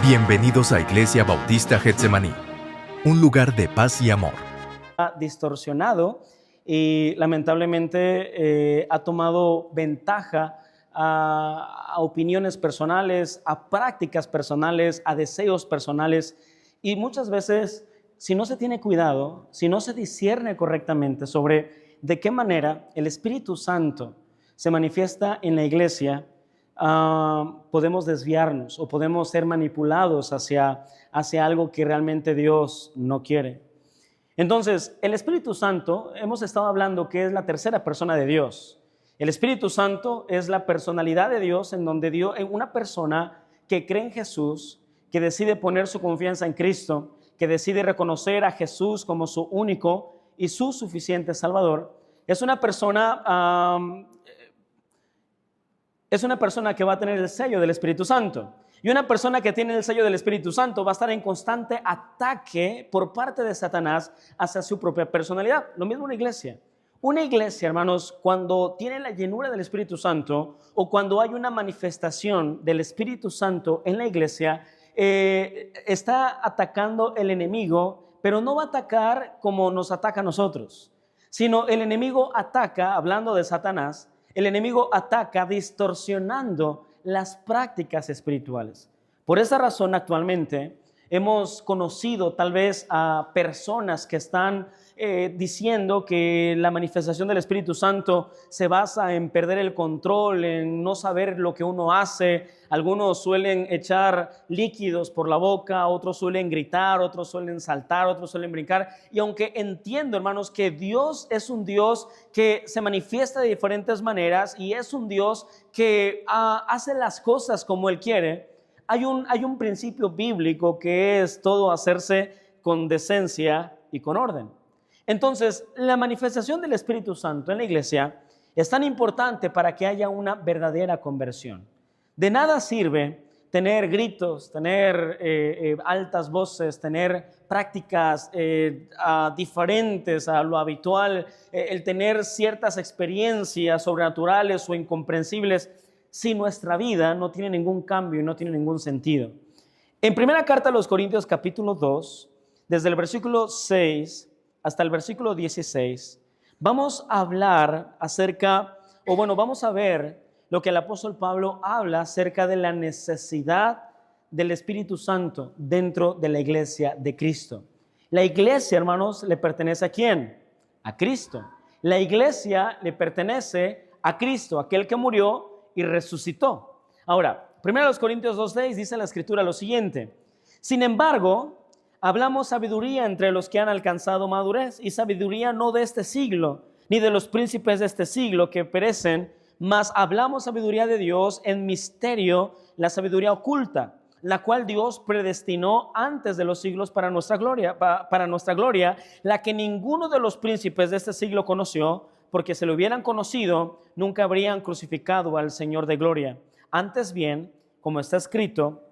Bienvenidos a Iglesia Bautista Getsemaní, un lugar de paz y amor. Distorsionado y lamentablemente ha tomado ventaja a opiniones personales, a prácticas personales, a deseos personales, y muchas veces, si no se tiene cuidado, si no se discierne correctamente sobre de qué manera el Espíritu Santo se manifiesta en la iglesia, podemos desviarnos o podemos ser manipulados hacia algo que realmente Dios no quiere. Entonces, el Espíritu Santo, hemos estado hablando que es la tercera persona de Dios. El Espíritu Santo es la personalidad de Dios, en donde Dios, una persona que cree en Jesús, que decide poner su confianza en Cristo, que decide reconocer a Jesús como su único y su suficiente Salvador, es una persona que va a tener el sello del Espíritu Santo. Y una persona que tiene el sello del Espíritu Santo va a estar en constante ataque por parte de Satanás hacia su propia personalidad. Lo mismo una iglesia. Una iglesia, hermanos, cuando tiene la llenura del Espíritu Santo o cuando hay una manifestación del Espíritu Santo en la iglesia, está atacando el enemigo, pero no va a atacar como nos ataca a nosotros, sino el enemigo ataca, hablando de Satanás, el enemigo ataca distorsionando las prácticas espirituales. Por esa razón, actualmente hemos conocido tal vez a personas que están diciendo que la manifestación del Espíritu Santo se basa en perder el control, en no saber lo que uno hace. Algunos suelen echar líquidos por la boca, otros suelen gritar, otros suelen saltar, otros suelen brincar. Y aunque entiendo, hermanos, que Dios es un Dios que se manifiesta de diferentes maneras y es un Dios que hace las cosas como Él quiere, hay un principio bíblico que es todo hacerse con decencia y con orden. Entonces, la manifestación del Espíritu Santo en la iglesia es tan importante para que haya una verdadera conversión. De nada sirve tener gritos, tener altas voces, tener prácticas diferentes a lo habitual, el tener ciertas experiencias sobrenaturales o incomprensibles, si nuestra vida no tiene ningún cambio y no tiene ningún sentido. En primera carta a los Corintios capítulo 2, desde el versículo 6 hasta el versículo 16, vamos a hablar vamos a ver lo que el apóstol Pablo habla acerca de la necesidad del Espíritu Santo dentro de la iglesia de Cristo. La iglesia, hermanos, ¿le pertenece a quién? A Cristo. La iglesia le pertenece a Cristo, aquel que murió y resucitó. Ahora, 1 Corintios 2:6 dice la Escritura lo siguiente: sin embargo, hablamos sabiduría entre los que han alcanzado madurez, y sabiduría no de este siglo, ni de los príncipes de este siglo que perecen, mas hablamos sabiduría de Dios en misterio, la sabiduría oculta, la cual Dios predestinó antes de los siglos para nuestra gloria, la que ninguno de los príncipes de este siglo conoció, porque si lo hubieran conocido, nunca habrían crucificado al Señor de gloria. Antes bien, como está escrito,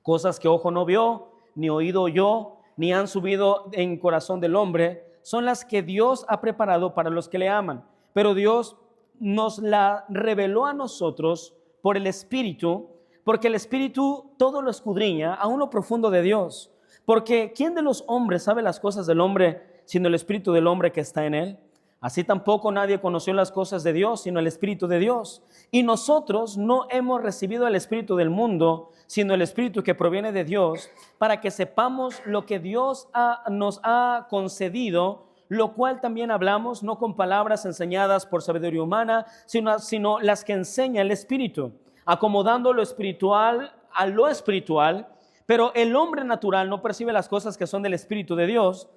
cosas que ojo no vio, ni oído oyó, ni han subido en corazón del hombre, son las que Dios ha preparado para los que le aman. Pero Dios nos la reveló a nosotros por el Espíritu, porque el Espíritu todo lo escudriña, aún lo profundo de Dios. Porque ¿quién de los hombres sabe las cosas del hombre, sino el Espíritu del hombre que está en él? Así tampoco nadie conoció las cosas de Dios, sino el Espíritu de Dios. Y nosotros no hemos recibido el Espíritu del mundo, sino el Espíritu que proviene de Dios, para que sepamos lo que Dios nos ha concedido, lo cual también hablamos, no con palabras enseñadas por sabiduría humana, sino las que enseña el Espíritu, acomodando lo espiritual a lo espiritual. Pero el hombre natural no percibe las cosas que son del Espíritu de Dios,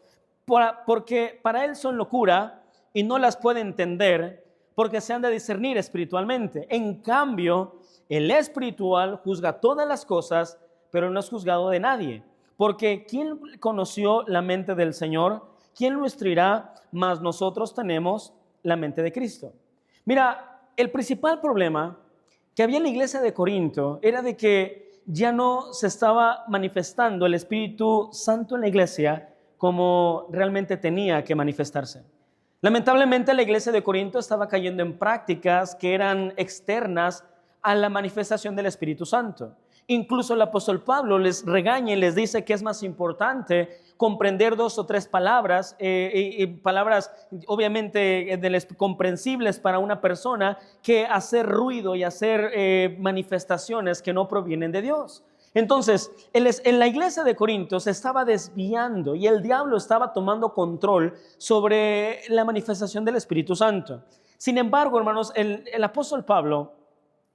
porque para él son locura, y no las puede entender porque se han de discernir espiritualmente. En cambio, el espiritual juzga todas las cosas, pero no es juzgado de nadie. Porque ¿quién conoció la mente del Señor? ¿Quién lo instruirá? Mas nosotros tenemos la mente de Cristo. Mira, el principal problema que había en la iglesia de Corinto era de que ya no se estaba manifestando el Espíritu Santo en la iglesia como realmente tenía que manifestarse. Lamentablemente, la iglesia de Corinto estaba cayendo en prácticas que eran externas a la manifestación del Espíritu Santo. Incluso el apóstol Pablo les regaña y les dice que es más importante comprender 2 o 3 palabras, palabras obviamente comprensibles para una persona, que hacer ruido y hacer manifestaciones que no provienen de Dios. Entonces, en la iglesia de Corinto se estaba desviando y el diablo estaba tomando control sobre la manifestación del Espíritu Santo. Sin embargo, hermanos, el apóstol Pablo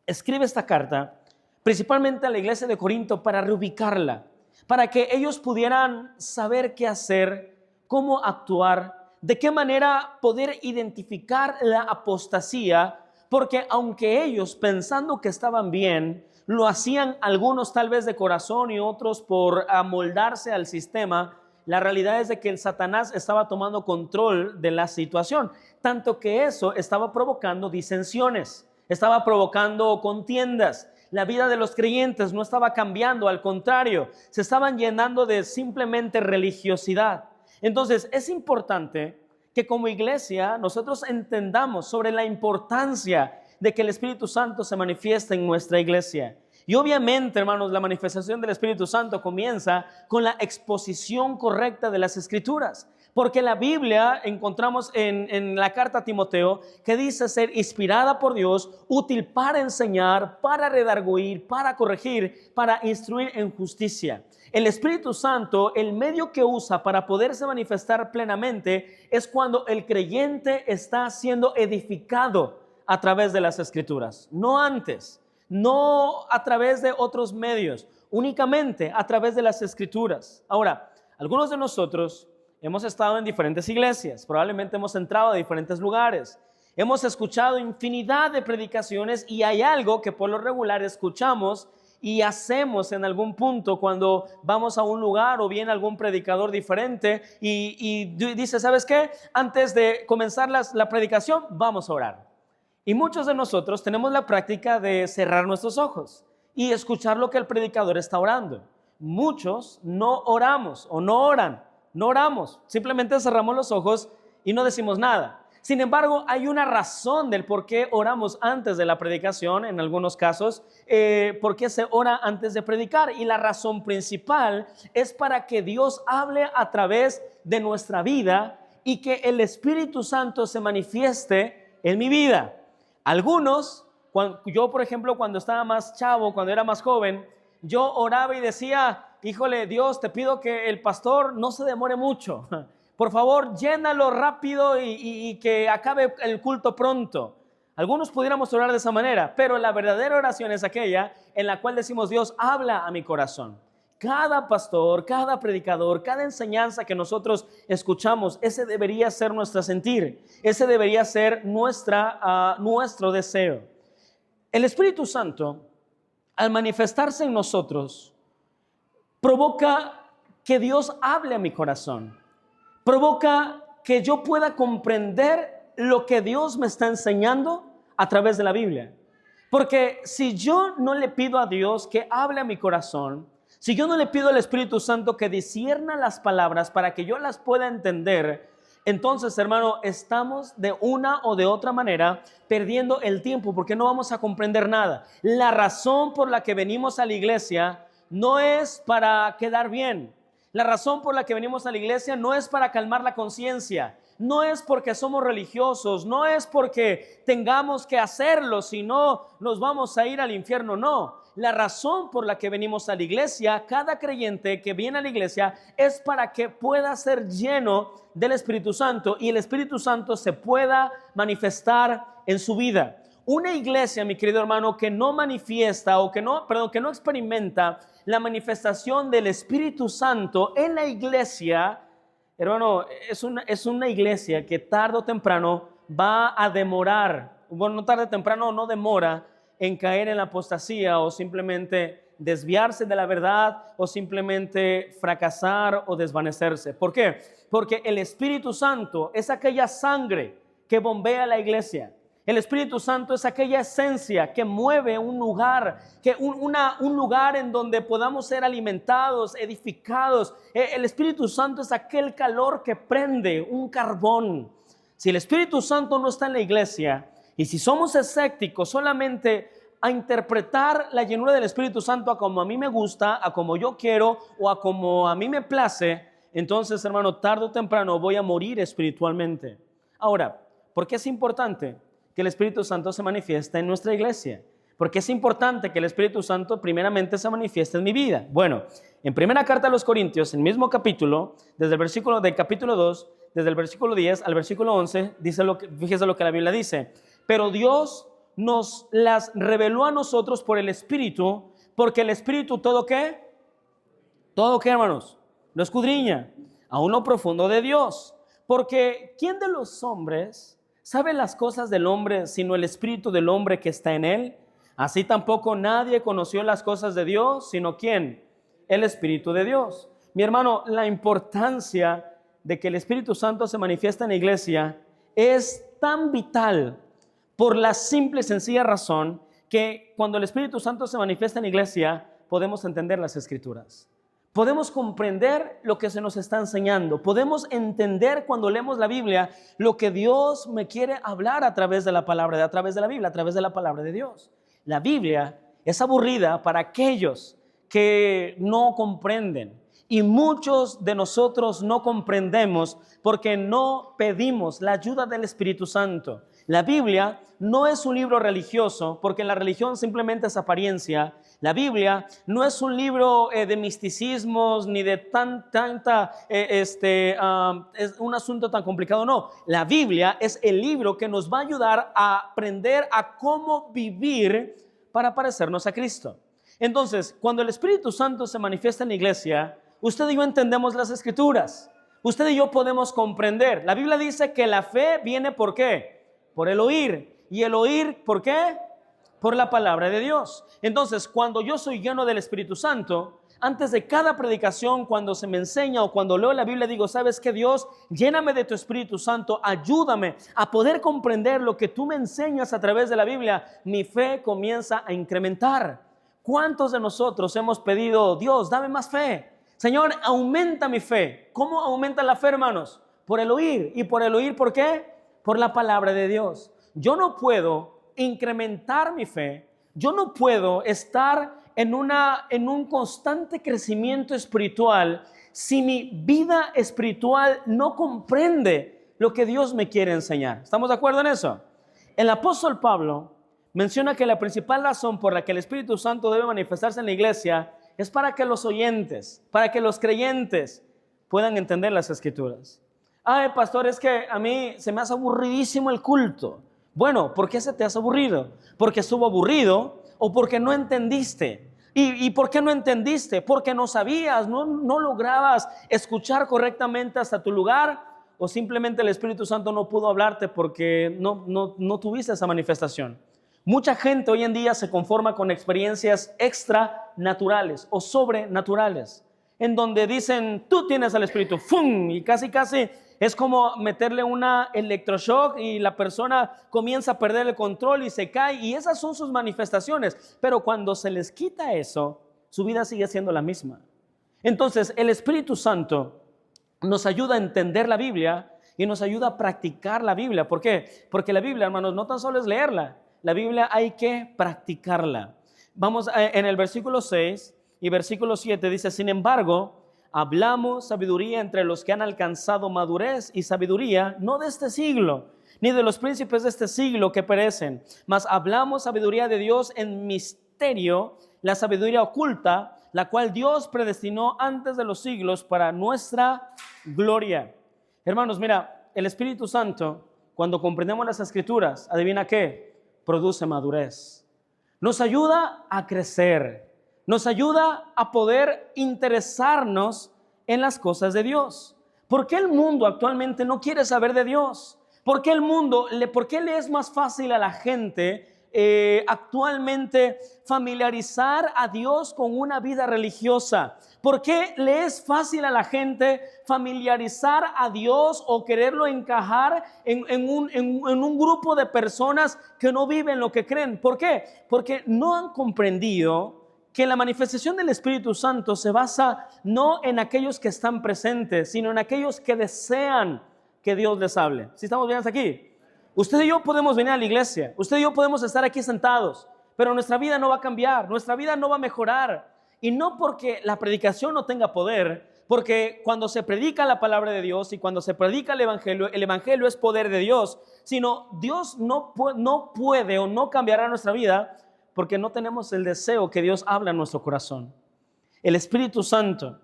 escribe esta carta principalmente a la iglesia de Corinto para reubicarla, para que ellos pudieran saber qué hacer, cómo actuar, de qué manera poder identificar la apostasía, porque aunque ellos, pensando que estaban bien, lo hacían algunos tal vez de corazón y otros por amoldarse al sistema, la realidad es de que el Satanás estaba tomando control de la situación, tanto que eso estaba provocando disensiones, estaba provocando contiendas. La vida de los creyentes no estaba cambiando, al contrario, se estaban llenando de simplemente religiosidad. Entonces, es importante que como iglesia nosotros entendamos sobre la importancia de que el Espíritu Santo se manifieste en nuestra iglesia. Y obviamente, hermanos, la manifestación del Espíritu Santo comienza con la exposición correcta de las Escrituras. Porque la Biblia encontramos en la carta a Timoteo que dice ser inspirada por Dios, útil para enseñar, para redarguir, para corregir, para instruir en justicia. El Espíritu Santo, el medio que usa para poderse manifestar plenamente es cuando el creyente está siendo edificado a través de las Escrituras, no antes, no a través de otros medios, únicamente a través de las Escrituras. Ahora, algunos de nosotros hemos estado en diferentes iglesias, probablemente hemos entrado a diferentes lugares, hemos escuchado infinidad de predicaciones y hay algo que por lo regular escuchamos y hacemos en algún punto cuando vamos a un lugar o viene algún predicador diferente y dice, ¿sabes qué? Antes de comenzar la predicación, vamos a orar. Y muchos de nosotros tenemos la práctica de cerrar nuestros ojos y escuchar lo que el predicador está orando. Muchos no oramos o no oran. No oramos, simplemente cerramos los ojos y no decimos nada. Sin embargo, hay una razón del por qué oramos antes de la predicación, en algunos casos, por qué se ora antes de predicar. Y la razón principal es para que Dios hable a través de nuestra vida y que el Espíritu Santo se manifieste en mi vida. Algunos, yo por ejemplo, cuando estaba más chavo, cuando era más joven, yo oraba y decía, híjole, Dios, te pido que el pastor no se demore mucho. Por favor, llénalo rápido y que acabe el culto pronto. Algunos pudiéramos orar de esa manera, pero la verdadera oración es aquella en la cual decimos, Dios, habla a mi corazón. Cada pastor, cada predicador, cada enseñanza que nosotros escuchamos, ese debería ser nuestro sentir. Ese debería ser nuestro deseo. El Espíritu Santo, al manifestarse en nosotros, provoca que Dios hable a mi corazón. Provoca que yo pueda comprender lo que Dios me está enseñando a través de la Biblia. Porque si yo no le pido a Dios que hable a mi corazón, si yo no le pido al Espíritu Santo que discierna las palabras para que yo las pueda entender, entonces, hermano, estamos de una o de otra manera perdiendo el tiempo porque no vamos a comprender nada. La razón por la que venimos a la iglesia no es para quedar bien. La razón por la que venimos a la iglesia no es para calmar la conciencia. No es porque somos religiosos, no es porque tengamos que hacerlo, si no nos vamos a ir al infierno, no. La razón por la que venimos a la iglesia, cada creyente que viene a la iglesia, es para que pueda ser lleno del Espíritu Santo y el Espíritu Santo se pueda manifestar en su vida. Una iglesia, mi querido hermano, que no manifiesta que no experimenta la manifestación del Espíritu Santo en la iglesia, hermano, es una iglesia que tarde o temprano va a demorar, bueno, no tarde o temprano, no demora en caer en la apostasía o simplemente desviarse de la verdad o simplemente fracasar o desvanecerse. ¿Por qué? Porque el Espíritu Santo es aquella sangre que bombea la iglesia. El Espíritu Santo es aquella esencia que mueve un lugar, un lugar en donde podamos ser alimentados, edificados. El Espíritu Santo es aquel calor que prende un carbón. Si el Espíritu Santo no está en la iglesia y si somos escépticos, solamente a interpretar la llenura del Espíritu Santo a como a mí me gusta, a como yo quiero o a como a mí me place, entonces, hermano, tarde o temprano voy a morir espiritualmente. Ahora, ¿por qué es importante que el Espíritu Santo se manifieste en nuestra iglesia? Porque es importante que el Espíritu Santo primeramente se manifieste en mi vida. Bueno, en primera carta a los Corintios, el mismo capítulo, desde el versículo del capítulo 2, desde el versículo 10 al versículo 11, fíjese lo que la Biblia dice. Pero Dios nos las reveló a nosotros por el Espíritu, porque el Espíritu ¿todo qué? ¿Todo qué, hermanos? Lo escudriña, aún lo profundo de Dios. Porque ¿quién de los hombres sabe las cosas del hombre sino el Espíritu del hombre que está en él? Así tampoco nadie conoció las cosas de Dios, sino ¿quién? El Espíritu de Dios. Mi hermano, la importancia de que el Espíritu Santo se manifiesta en la iglesia es tan vital por la simple y sencilla razón que cuando el Espíritu Santo se manifiesta en la iglesia, podemos entender las Escrituras. Podemos comprender lo que se nos está enseñando. Podemos entender cuando leemos la Biblia lo que Dios me quiere hablar a través de la palabra, a través de la Biblia, a través de la palabra de Dios. La Biblia es aburrida para aquellos que no comprenden. Y muchos de nosotros no comprendemos porque no pedimos la ayuda del Espíritu Santo. La Biblia no es un libro religioso, porque la religión simplemente es apariencia. La Biblia no es un libro de misticismos ni de es un asunto tan complicado, no. La Biblia es el libro que nos va a ayudar a aprender a cómo vivir para parecernos a Cristo. Entonces, cuando el Espíritu Santo se manifiesta en la iglesia, usted y yo entendemos las Escrituras. Usted y yo podemos comprender. La Biblia dice que la fe viene ¿por qué? Por el oír. ¿Y el oír por qué? Por la palabra de Dios. Entonces, cuando yo soy lleno del Espíritu Santo, antes de cada predicación, cuando se me enseña o cuando leo la Biblia, digo, ¿sabes qué, Dios? Lléname de tu Espíritu Santo, ayúdame a poder comprender lo que tú me enseñas a través de la Biblia. Mi fe comienza a incrementar. ¿Cuántos de nosotros hemos pedido, Dios, dame más fe? Señor, aumenta mi fe. ¿Cómo aumenta la fe, hermanos? Por el oír. ¿Y por el oír por qué? Por la palabra de Dios. Yo no puedo incrementar mi fe. Yo no puedo estar en un constante crecimiento espiritual si mi vida espiritual no comprende lo que Dios me quiere enseñar. ¿Estamos de acuerdo en eso? El apóstol Pablo menciona que la principal razón por la que el Espíritu Santo debe manifestarse en la iglesia es para que los oyentes, para que los creyentes puedan entender las Escrituras. Ay, pastor, es que a mí se me hace aburridísimo el culto. Bueno, ¿por qué se te hace aburrido? ¿Porque estuvo aburrido o porque no entendiste? ¿Y por qué no entendiste? Porque no sabías, no lograbas escuchar correctamente hasta tu lugar, o simplemente el Espíritu Santo no pudo hablarte porque no tuviste esa manifestación. Mucha gente hoy en día se conforma con experiencias extranaturales o sobrenaturales, en donde dicen, tú tienes al Espíritu, ¡fum! Y casi es como meterle una electroshock y la persona comienza a perder el control y se cae, y esas son sus manifestaciones. Pero cuando se les quita eso, su vida sigue siendo la misma. Entonces, el Espíritu Santo nos ayuda a entender la Biblia y nos ayuda a practicar la Biblia. ¿Por qué? Porque la Biblia, hermanos, no tan solo es leerla. La Biblia hay que practicarla. Vamos en el versículo 6 y versículo 7 dice, sin embargo, hablamos sabiduría entre los que han alcanzado madurez y sabiduría, no de este siglo, ni de los príncipes de este siglo que perecen, mas hablamos sabiduría de Dios en misterio, la sabiduría oculta, la cual Dios predestinó antes de los siglos para nuestra gloria. Hermanos, mira, el Espíritu Santo, cuando comprendemos las Escrituras, ¿adivina qué? Produce madurez. Nos ayuda a crecer. Nos ayuda a poder interesarnos en las cosas de Dios. ¿Por qué el mundo actualmente no quiere saber de Dios? ¿Por qué por qué le es más fácil a la gente actualmente familiarizar a Dios con una vida religiosa? ¿Por qué le es fácil a la gente familiarizar a Dios o quererlo encajar en un grupo de personas que no viven lo que creen? ¿Por qué? Porque no han comprendido que la manifestación del Espíritu Santo se basa no en aquellos que están presentes, sino en aquellos que desean que Dios les hable. ¿Sí estamos bien hasta aquí? Usted y yo podemos venir a la iglesia, usted y yo podemos estar aquí sentados, pero nuestra vida no va a cambiar, nuestra vida no va a mejorar. Y no porque la predicación no tenga poder, porque cuando se predica la palabra de Dios y cuando se predica el evangelio es poder de Dios, sino Dios no puede o no cambiará nuestra vida porque no tenemos el deseo que Dios habla en nuestro corazón. El Espíritu Santo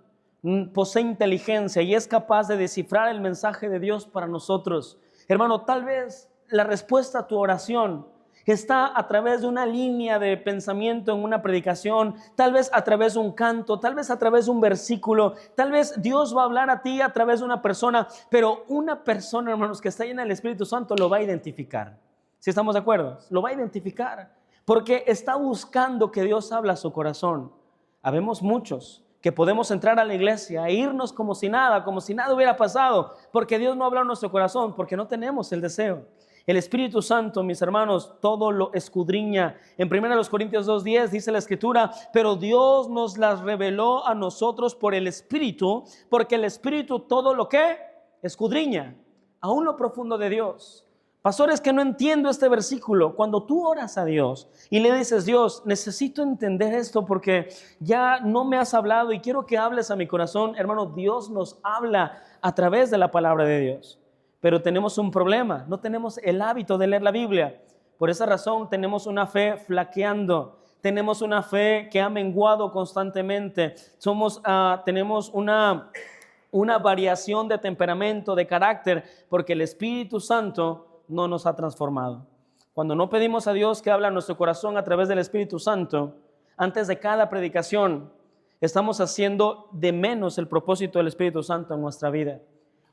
posee inteligencia y es capaz de descifrar el mensaje de Dios para nosotros. Hermano, tal vez la respuesta a tu oración está a través de una línea de pensamiento en una predicación, tal vez a través de un canto, tal vez a través de un versículo, tal vez Dios va a hablar a ti a través de una persona, pero una persona, hermanos, que está llena del Espíritu Santo lo va a identificar. ¿Sí estamos de acuerdo? Lo va a identificar porque está buscando que Dios hable a su corazón. Habemos muchos que podemos entrar a la iglesia e irnos como si nada hubiera pasado, porque Dios no habla en nuestro corazón, porque no tenemos el deseo. El Espíritu Santo, mis hermanos, todo lo escudriña. En 1 Corintios 2:10 dice la Escritura, pero Dios nos las reveló a nosotros por el Espíritu, porque el Espíritu todo lo que escudriña, aún lo profundo de Dios. Pastor, es que no entiendo este versículo. Cuando tú oras a Dios y le dices, Dios, necesito entender esto porque ya no me has hablado y quiero que hables a mi corazón, hermano, Dios nos habla a través de la palabra de Dios. Pero tenemos un problema, no tenemos el hábito de leer la Biblia. Por esa razón tenemos una fe flaqueando, tenemos una fe que ha menguado constantemente, tenemos una variación de temperamento, de carácter, porque el Espíritu Santo no nos ha transformado. Cuando no pedimos a Dios que hable a nuestro corazón a través del Espíritu Santo, antes de cada predicación, estamos haciendo de menos el propósito del Espíritu Santo en nuestra vida.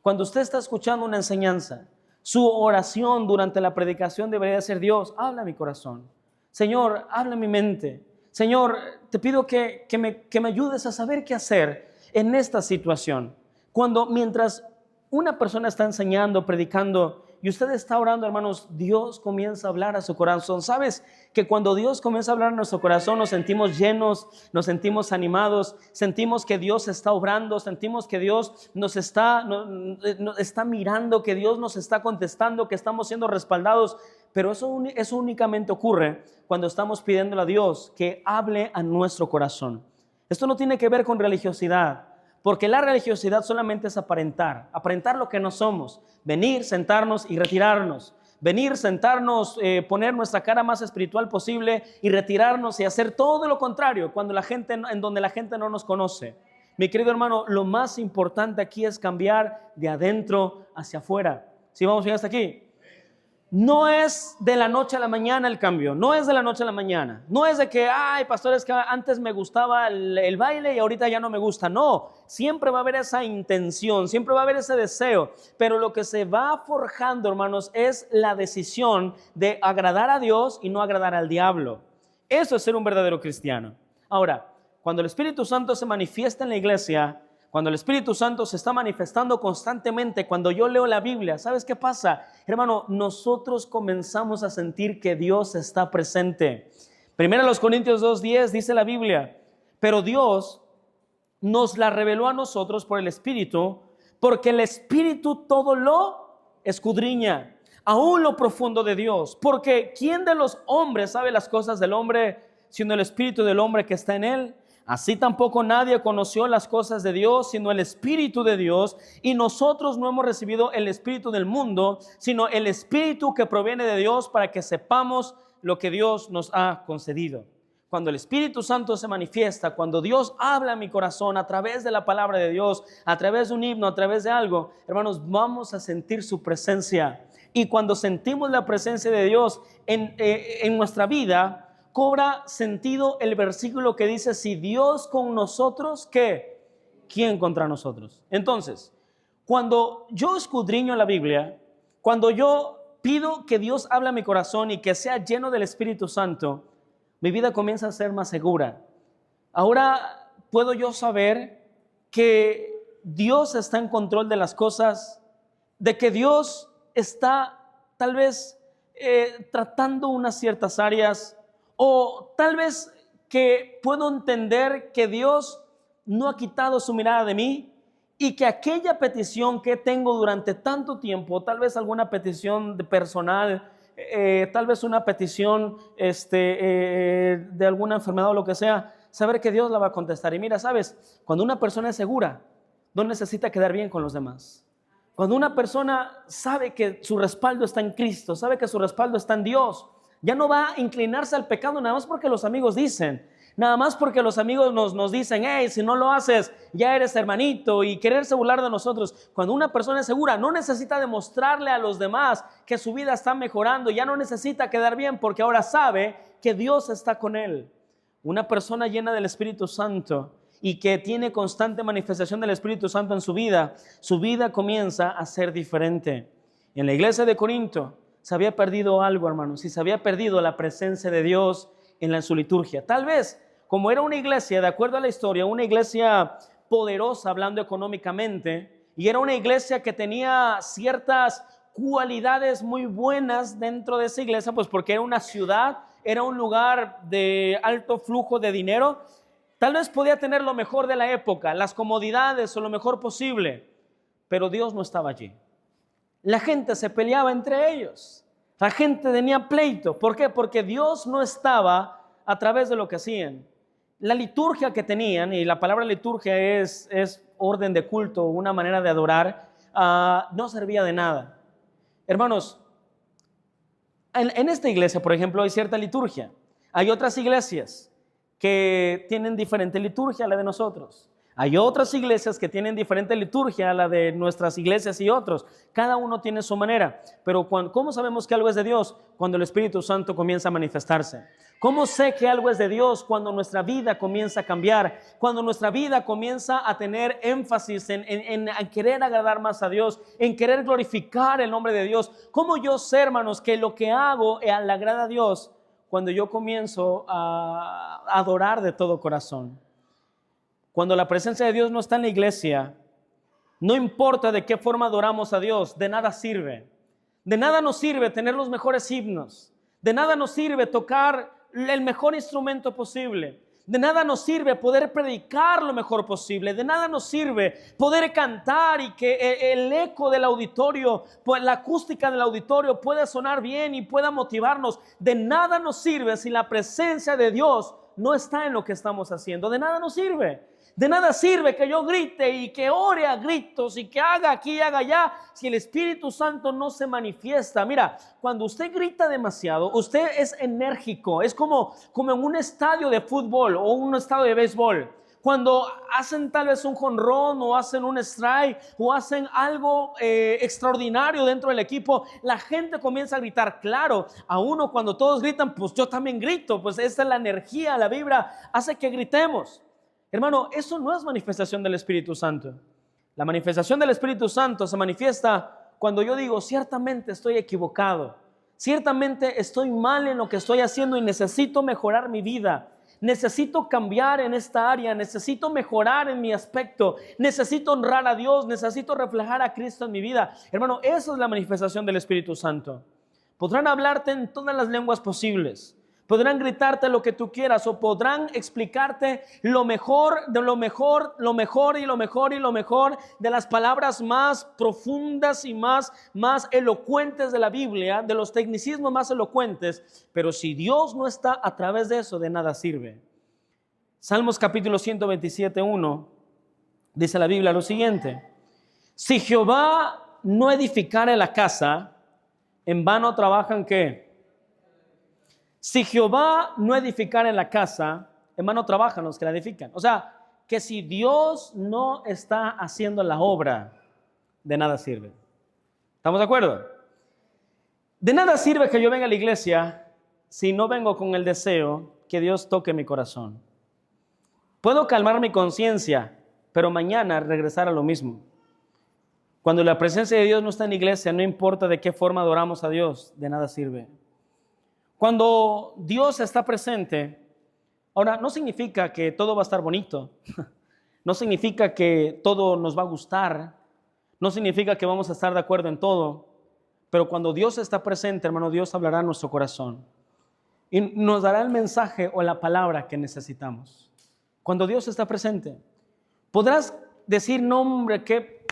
Cuando usted está escuchando una enseñanza, su oración durante la predicación debería ser: Dios, habla a mi corazón. Señor, habla a mi mente. Señor, te pido que me ayudes a saber qué hacer en esta situación. Mientras una persona está enseñando, predicando, y usted está orando, hermanos, Dios comienza a hablar a su corazón. ¿Sabes que cuando Dios comienza a hablar a nuestro corazón nos sentimos llenos, nos sentimos animados, sentimos que Dios está obrando, sentimos que Dios nos está mirando, que Dios nos está contestando, que estamos siendo respaldados? Pero eso únicamente ocurre cuando estamos pidiéndole a Dios que hable a nuestro corazón. Esto no tiene que ver con religiosidad, porque la religiosidad solamente es aparentar lo que no somos, venir, sentarnos y retirarnos, venir, sentarnos, poner nuestra cara más espiritual posible y retirarnos y hacer todo lo contrario en donde la gente no nos conoce. Mi querido hermano, lo más importante aquí es cambiar de adentro hacia afuera. ¿Sí vamos bien hasta aquí? No es de la noche a la mañana el cambio, no es de la noche a la mañana, no es de que, pastor, es que antes me gustaba el baile y ahorita ya no me gusta. No, siempre va a haber esa intención, siempre va a haber ese deseo, pero lo que se va forjando, hermanos, es la decisión de agradar a Dios y no agradar al diablo. Eso es ser un verdadero cristiano. Ahora, cuando el Espíritu Santo se manifiesta en la iglesia, cuando el Espíritu Santo se está manifestando constantemente, cuando yo leo la Biblia, ¿sabes qué pasa? Hermano, nosotros comenzamos a sentir que Dios está presente. 1 Corintios 2:10 dice la Biblia, pero Dios nos la reveló a nosotros por el Espíritu, porque el Espíritu todo lo escudriña, aún lo profundo de Dios. Porque ¿quién de los hombres sabe las cosas del hombre, sino el Espíritu del hombre que está en él? Así tampoco nadie conoció las cosas de Dios, sino el Espíritu de Dios. Y nosotros no hemos recibido el espíritu del mundo, sino el Espíritu que proviene de Dios, para que sepamos lo que Dios nos ha concedido. Cuando el Espíritu Santo se manifiesta, cuando Dios habla a mi corazón a través de la palabra de Dios, a través de un himno, a través de algo, hermanos, vamos a sentir su presencia. Y cuando sentimos la presencia de Dios en nuestra vida, cobra sentido el versículo que dice: si Dios con nosotros, ¿qué? ¿Quién contra nosotros? Entonces, cuando yo escudriño la Biblia, cuando yo pido que Dios hable a mi corazón y que sea lleno del Espíritu Santo, mi vida comienza a ser más segura. Ahora puedo yo saber que Dios está en control de las cosas, de que Dios está tal vez tratando unas ciertas áreas, o tal vez que puedo entender que Dios no ha quitado su mirada de mí y que aquella petición que tengo durante tanto tiempo, tal vez alguna petición personal, tal vez una petición de alguna enfermedad o lo que sea, saber que Dios la va a contestar. Y mira, ¿sabes? Cuando una persona es segura, no necesita quedar bien con los demás. Cuando una persona sabe que su respaldo está en Cristo, sabe que su respaldo está en Dios, ya no va a inclinarse al pecado nada más porque los amigos dicen, nada más porque los amigos nos dicen, hey, si no lo haces, ya eres hermanito, y quererse burlar de nosotros. Cuando una persona es segura, no necesita demostrarle a los demás que su vida está mejorando, ya no necesita quedar bien porque ahora sabe que Dios está con él. Una persona llena del Espíritu Santo y que tiene constante manifestación del Espíritu Santo en su vida comienza a ser diferente. En la iglesia de Corinto se había perdido algo, hermanos, y se había perdido la presencia de Dios en su liturgia. Tal vez, como era una iglesia, de acuerdo a la historia, una iglesia poderosa hablando económicamente, y era una iglesia que tenía ciertas cualidades muy buenas dentro de esa iglesia, pues porque era una ciudad, era un lugar de alto flujo de dinero. Tal vez podía tener lo mejor de la época, las comodidades o lo mejor posible, pero Dios no estaba allí. La gente se peleaba entre ellos, la gente tenía pleito. ¿Por qué? Porque Dios no estaba a través de lo que hacían. La liturgia que tenían, y la palabra liturgia es orden de culto, una manera de adorar, no servía de nada. Hermanos, en esta iglesia, por ejemplo, hay cierta liturgia. Hay otras iglesias que tienen diferente liturgia a la de nosotros. Hay otras iglesias que tienen diferente liturgia a la de nuestras iglesias y otros. Cada uno tiene su manera. Pero ¿cómo sabemos que algo es de Dios? Cuando el Espíritu Santo comienza a manifestarse. ¿Cómo sé que algo es de Dios? Cuando nuestra vida comienza a cambiar. Cuando nuestra vida comienza a tener énfasis en querer agradar más a Dios, en querer glorificar el nombre de Dios. ¿Cómo yo sé, hermanos, que lo que hago le agrada a Dios? Cuando yo comienzo a adorar de todo corazón. Cuando la presencia de Dios no está en la iglesia, no importa de qué forma adoramos a Dios, de nada sirve. De nada nos sirve tener los mejores himnos. De nada nos sirve tocar el mejor instrumento posible. De nada nos sirve poder predicar lo mejor posible. De nada nos sirve poder cantar y que el eco del auditorio, pues la acústica del auditorio pueda sonar bien y pueda motivarnos. De nada nos sirve si la presencia de Dios no está en lo que estamos haciendo. De nada nos sirve. De nada sirve que yo grite y que ore a gritos y que haga aquí y haga allá si el Espíritu Santo no se manifiesta. Mira, cuando usted grita demasiado, usted es enérgico. Es como en un estadio de fútbol o un estadio de béisbol. Cuando hacen tal vez un jonrón o hacen un strike o hacen algo extraordinario dentro del equipo, la gente comienza a gritar. Claro, a uno cuando todos gritan, pues yo también grito. Pues esta es la energía, la vibra, hace que gritemos. Hermano, eso no es manifestación del Espíritu Santo. La manifestación del Espíritu Santo se manifiesta cuando yo digo, ciertamente estoy equivocado, ciertamente estoy mal en lo que estoy haciendo y necesito mejorar mi vida, necesito cambiar en esta área, necesito mejorar en mi aspecto, necesito honrar a Dios, necesito reflejar a Cristo en mi vida. Hermano, esa es la manifestación del Espíritu Santo. Podrán hablarte en todas las lenguas posibles. Podrán gritarte lo que tú quieras o podrán explicarte lo mejor de lo mejor, lo mejor y lo mejor y lo mejor de las palabras más profundas y más elocuentes de la Biblia, de los tecnicismos más elocuentes, pero si Dios no está a través de eso, de nada sirve. Salmos capítulo 127:1 dice la Biblia lo siguiente: si Jehová no edificare la casa, en vano trabajan ¿qué? Si Jehová no edificare la casa, en vano trabajan los que la edifican. O sea, que si Dios no está haciendo la obra, de nada sirve. ¿Estamos de acuerdo? De nada sirve que yo venga a la iglesia si no vengo con el deseo que Dios toque mi corazón. Puedo calmar mi conciencia, pero mañana regresar a lo mismo. Cuando la presencia de Dios no está en la iglesia, no importa de qué forma adoramos a Dios, de nada sirve. Cuando Dios está presente, ahora no significa que todo va a estar bonito, no significa que todo nos va a gustar, no significa que vamos a estar de acuerdo en todo, pero cuando Dios está presente, hermano, Dios hablará a nuestro corazón y nos dará el mensaje o la palabra que necesitamos. Cuando Dios está presente, podrás decir, no hombre, qué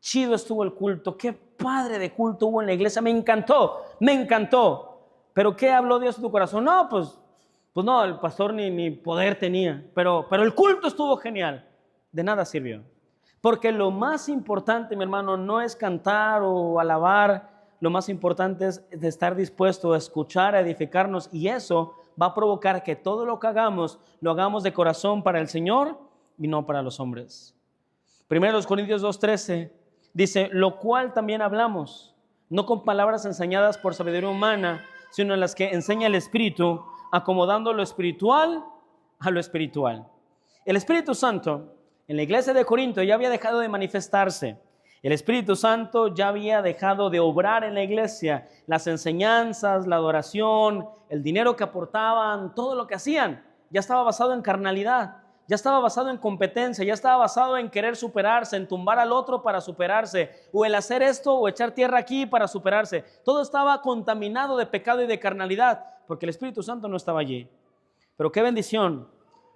chido estuvo el culto, qué padre de culto hubo en la iglesia, me encantó. Pero ¿qué habló Dios en tu corazón? No, pues no, el pastor ni poder tenía, pero el culto estuvo genial. De nada sirvió. Porque lo más importante, mi hermano, no es cantar o alabar, lo más importante es de estar dispuesto a escuchar, a edificarnos, y eso va a provocar que todo lo que hagamos, lo hagamos de corazón para el Señor y no para los hombres. 1 Corintios 2:13 dice, lo cual también hablamos, no con palabras enseñadas por sabiduría humana, sino en las que enseña el Espíritu, acomodando lo espiritual a lo espiritual. El Espíritu Santo en la iglesia de Corinto ya había dejado de manifestarse. El Espíritu Santo ya había dejado de obrar en la iglesia. Las enseñanzas, la adoración, el dinero que aportaban, todo lo que hacían, ya estaba basado en carnalidad, ya estaba basado en competencia, ya estaba basado en querer superarse, en tumbar al otro para superarse, o el hacer esto o echar tierra aquí para superarse. Todo estaba contaminado de pecado y de carnalidad, porque el Espíritu Santo no estaba allí. Pero qué bendición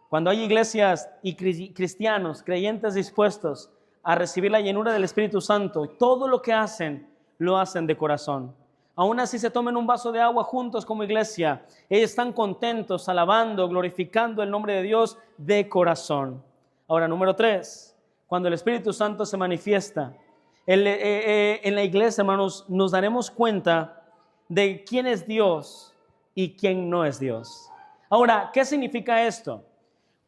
cuando hay iglesias y cristianos, creyentes dispuestos a recibir la llenura del Espíritu Santo. Todo lo que hacen, lo hacen de corazón. Aún así se tomen un vaso de agua juntos como iglesia, ellos están contentos, alabando, glorificando el nombre de Dios de corazón. Ahora, número 3, cuando el Espíritu Santo se manifiesta en la iglesia, hermanos, nos daremos cuenta de quién es Dios y quién no es Dios. Ahora, ¿qué significa esto?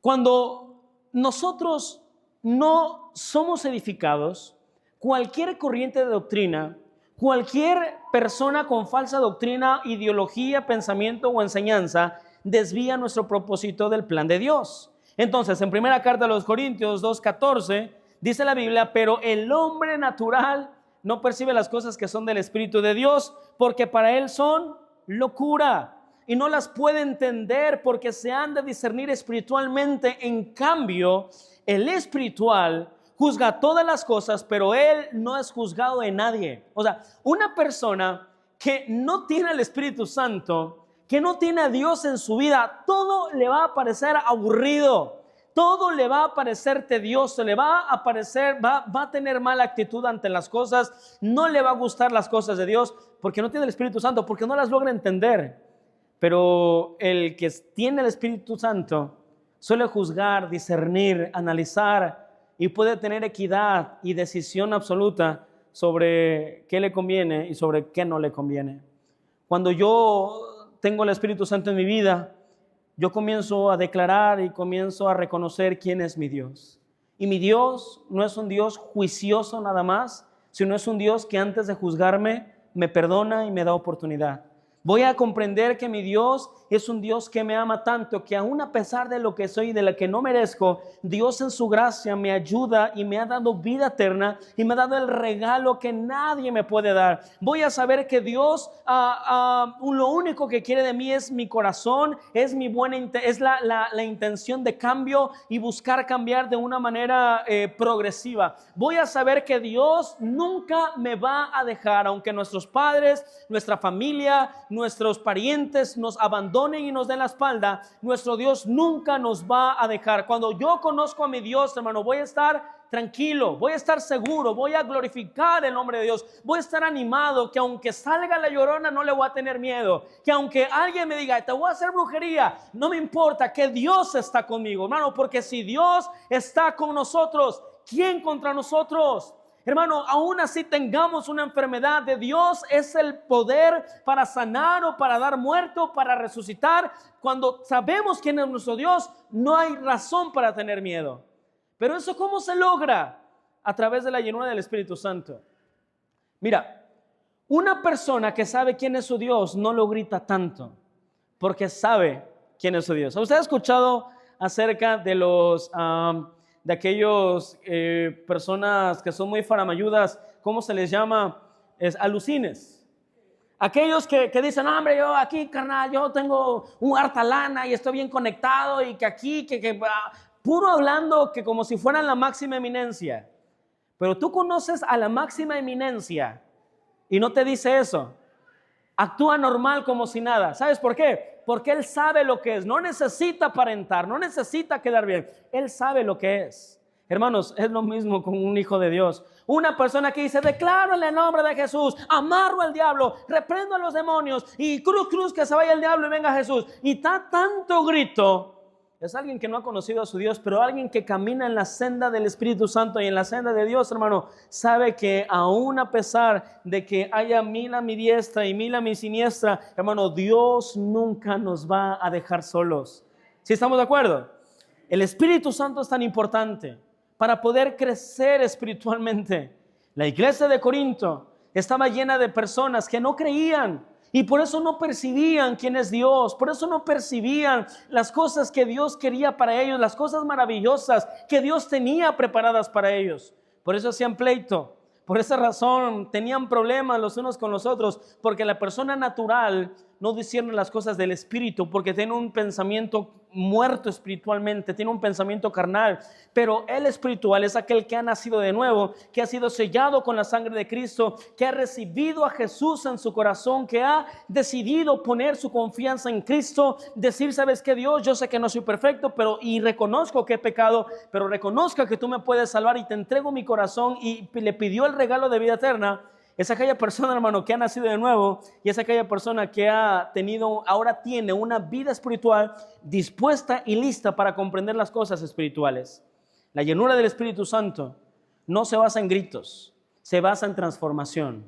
Cuando nosotros no somos edificados, cualquier corriente de doctrina, cualquier persona con falsa doctrina, ideología, pensamiento o enseñanza desvía nuestro propósito del plan de Dios. Entonces, en primera carta a los Corintios 2:14 dice la Biblia, pero el hombre natural no percibe las cosas que son del Espíritu de Dios, porque para él son locura y no las puede entender porque se han de discernir espiritualmente. En cambio, el espiritual juzga todas las cosas, pero él no es juzgado de nadie. O sea, una persona que no tiene el Espíritu Santo, que no tiene a Dios en su vida, todo le va a parecer aburrido, todo le va a parecer tedioso, le va a parecer, va a tener mala actitud ante las cosas, no le va a gustar las cosas de Dios, porque no tiene el Espíritu Santo, porque no las logra entender. Pero el que tiene el Espíritu Santo suele juzgar, discernir, analizar y puede tener equidad y decisión absoluta sobre qué le conviene y sobre qué no le conviene. Cuando yo tengo el Espíritu Santo en mi vida, yo comienzo a declarar y comienzo a reconocer quién es mi Dios. Y mi Dios no es un Dios juicioso nada más, sino es un Dios que antes de juzgarme me perdona y me da oportunidad. Voy a comprender que mi Dios es un Dios que me ama tanto, que aún a pesar de lo que soy y de lo que no merezco, Dios en su gracia me ayuda y me ha dado vida eterna y me ha dado el regalo que nadie me puede dar. Voy a saber que Dios lo único que quiere de mí es mi corazón, es mi es la intención de cambio y buscar cambiar de una manera progresiva. Voy a saber que Dios nunca me va a dejar, aunque nuestros padres, nuestra familia, nuestros parientes nos abandonen y nos den la espalda, nuestro Dios nunca nos va a dejar. Cuando yo conozco a mi Dios, hermano, voy a estar tranquilo, voy a estar seguro, voy a glorificar el nombre de Dios, voy a estar animado, que aunque salga la llorona no le voy a tener miedo, que aunque alguien me diga te voy a hacer brujería, no me importa, que Dios está conmigo, hermano, porque si Dios está con nosotros, ¿quién contra nosotros? Hermano, aún así tengamos una enfermedad, de Dios es el poder para sanar o para dar muerte o para resucitar. Cuando sabemos quién es nuestro Dios, no hay razón para tener miedo. Pero eso, ¿cómo se logra? A través de la llenura del Espíritu Santo. Mira, una persona que sabe quién es su Dios no lo grita tanto, porque sabe quién es su Dios. ¿Usted ha escuchado acerca de de aquellos personas que son muy faramayudas, ¿cómo se les llama? Alucines. Aquellos que dicen, no, hombre, yo aquí, carnal, yo tengo un harta lana y estoy bien conectado y que aquí, puro hablando que como si fueran la máxima eminencia. Pero tú conoces a la máxima eminencia y no te dice eso. Actúa normal como si nada. ¿Sabes por qué? Porque él sabe lo que es. No necesita aparentar, no necesita quedar bien. Él sabe lo que es. Hermanos, es lo mismo con un hijo de Dios. Una persona que dice, declaro en el nombre de Jesús, amarro al diablo, reprendo a los demonios y cruz, cruz, que se vaya el diablo y venga Jesús. Y está tanto grito. Es alguien que no ha conocido a su Dios, pero alguien que camina en la senda del Espíritu Santo y en la senda de Dios, hermano, sabe que aún a pesar de que haya 1000 a mi diestra y 1000 a mi siniestra, hermano, Dios nunca nos va a dejar solos. ¿Sí estamos de acuerdo? El Espíritu Santo es tan importante para poder crecer espiritualmente. La iglesia de Corinto estaba llena de personas que no creían y por eso no percibían quién es Dios, por eso no percibían las cosas que Dios quería para ellos, las cosas maravillosas que Dios tenía preparadas para ellos. Por eso hacían pleito, por esa razón tenían problemas los unos con los otros, porque la persona natural no discierne las cosas del Espíritu, porque tiene un pensamiento muerto espiritualmente, tiene un pensamiento carnal, pero el espiritual es aquel que ha nacido de nuevo, que ha sido sellado con la sangre de Cristo, que ha recibido a Jesús en su corazón, que ha decidido poner su confianza en Cristo, decir, ¿sabes qué, Dios? Yo sé que no soy perfecto, y reconozco que he pecado, pero reconozco que tú me puedes salvar y te entrego mi corazón, y le pidió el regalo de vida eterna. Es aquella persona, hermano, que ha nacido de nuevo y es aquella persona que ahora tiene una vida espiritual dispuesta y lista para comprender las cosas espirituales. La llenura del Espíritu Santo no se basa en gritos, se basa en transformación.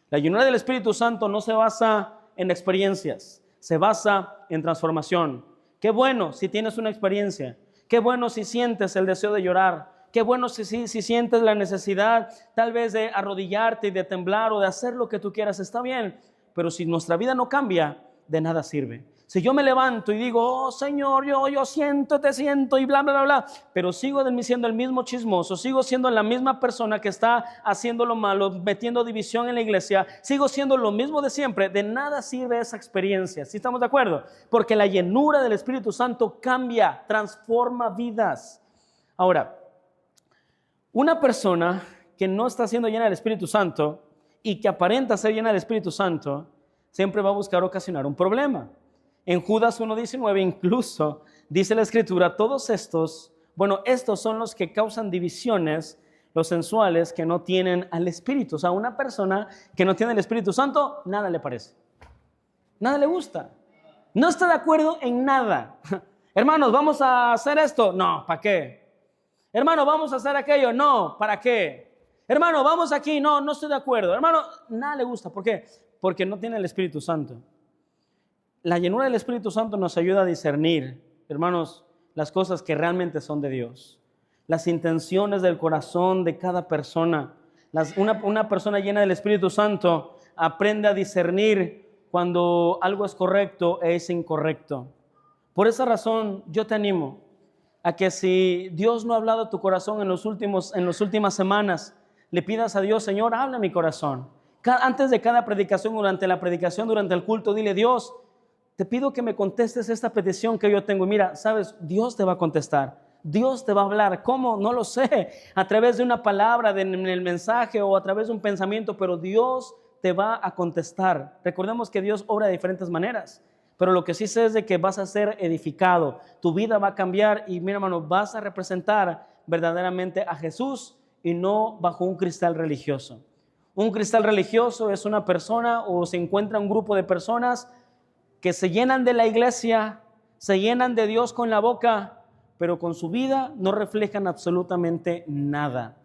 La llenura del Espíritu Santo no se basa en experiencias, se basa en transformación. Qué bueno si tienes una experiencia, qué bueno si sientes el deseo de llorar. Qué bueno si sientes la necesidad tal vez de arrodillarte y de temblar o de hacer lo que tú quieras, está bien, pero si nuestra vida no cambia, de nada sirve. Si yo me levanto y digo, oh Señor, yo siento, te siento y bla, bla, bla, bla, pero sigo siendo el mismo chismoso, sigo siendo la misma persona que está haciendo lo malo, metiendo división en la iglesia, sigo siendo lo mismo de siempre, de nada sirve esa experiencia. ¿Sí estamos de acuerdo? Porque la llenura del Espíritu Santo cambia, transforma vidas. Ahora, una persona que no está siendo llena del Espíritu Santo y que aparenta ser llena del Espíritu Santo, siempre va a buscar ocasionar un problema. En Judas 1:19 incluso dice la Escritura, estos son los que causan divisiones, los sensuales que no tienen al Espíritu. O sea, una persona que no tiene el Espíritu Santo, nada le parece. Nada le gusta. No está de acuerdo en nada. Hermanos, ¿vamos a hacer esto? No, ¿para qué? Hermano, ¿vamos a hacer aquello? No, ¿para qué? Hermano, ¿vamos aquí? No, no estoy de acuerdo. Hermano, nada le gusta. ¿Por qué? Porque no tiene el Espíritu Santo. La llenura del Espíritu Santo nos ayuda a discernir, hermanos, las cosas que realmente son de Dios. Las intenciones del corazón de cada persona. Una persona llena del Espíritu Santo aprende a discernir cuando algo es correcto e es incorrecto. Por esa razón, yo te animo a que si Dios no ha hablado a tu corazón en las últimas semanas, le pidas a Dios, Señor, habla a mi corazón. Antes de cada predicación, durante el culto, dile, Dios, te pido que me contestes esta petición que yo tengo. Y mira, sabes, Dios te va a contestar. Dios te va a hablar. ¿Cómo? No lo sé. A través de una palabra, en el mensaje o a través de un pensamiento, pero Dios te va a contestar. Recordemos que Dios obra de diferentes maneras. Pero lo que sí sé es de que vas a ser edificado, tu vida va a cambiar y mira, hermano, vas a representar verdaderamente a Jesús y no bajo un cristal religioso. Un cristal religioso es una persona o se encuentra un grupo de personas que se llenan de la iglesia, se llenan de Dios con la boca, pero con su vida no reflejan absolutamente nada.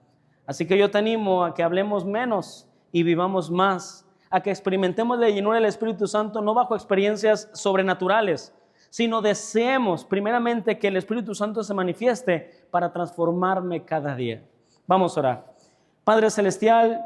Así que yo te animo a que hablemos menos y vivamos más, a que experimentemos la llenura del Espíritu Santo no bajo experiencias sobrenaturales, sino deseemos primeramente que el Espíritu Santo se manifieste para transformarme cada día. Vamos a orar. Padre Celestial,